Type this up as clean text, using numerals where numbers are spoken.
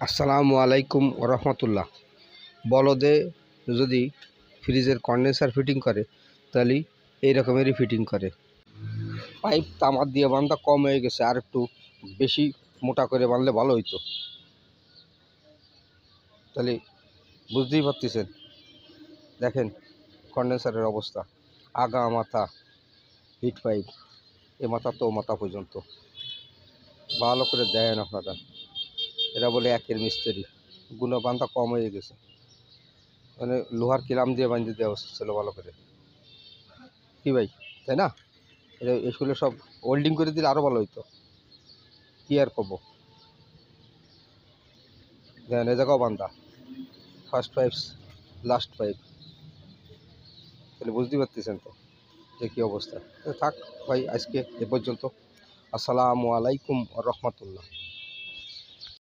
আসসালামু আলাইকুম রহমতুল্লাহ। বলদে যদি ফ্রিজের কন্ডেন্সার ফিটিং করে তাহলে এই রকমেরই ফিটিং করে। পাইপ তামার দিয়ে বাঁধা কম হয়ে গেছে, আর একটু বেশি মোটা করে বাঁধলে ভালো হইতো। তাহলে বুঝতেই পারতেছেন, দেখেন কন্ডেন্সারের অবস্থা। আগা মাথা হিট পাইপ, এ মাথা তো মাথা পর্যন্ত ভালো করে দেন আপনারা। এরা বলে একের মিস্ত্রি, গুণা বাঁধা কম হয়ে গেছে, মানে লোহার কিলাম দিয়ে বাঁধতে দেওয়া ছিল ভালো করে। কি ভাই, তাই না? এটা স্কুলে সব ওয়েল্ডিং করে দিলে আরও ভালো হইতো। কি আর করবো, দেখেন এ জায়গাও বান্ধা, ফার্স্ট পাইপ লাস্ট পাইপ। তাহলে বুঝতেই পারতেছেন তো যে কী অবস্থা। থাক ভাই, আজকে এ পর্যন্ত। আসসালামু আলাইকুম রহমতুল্লাহ।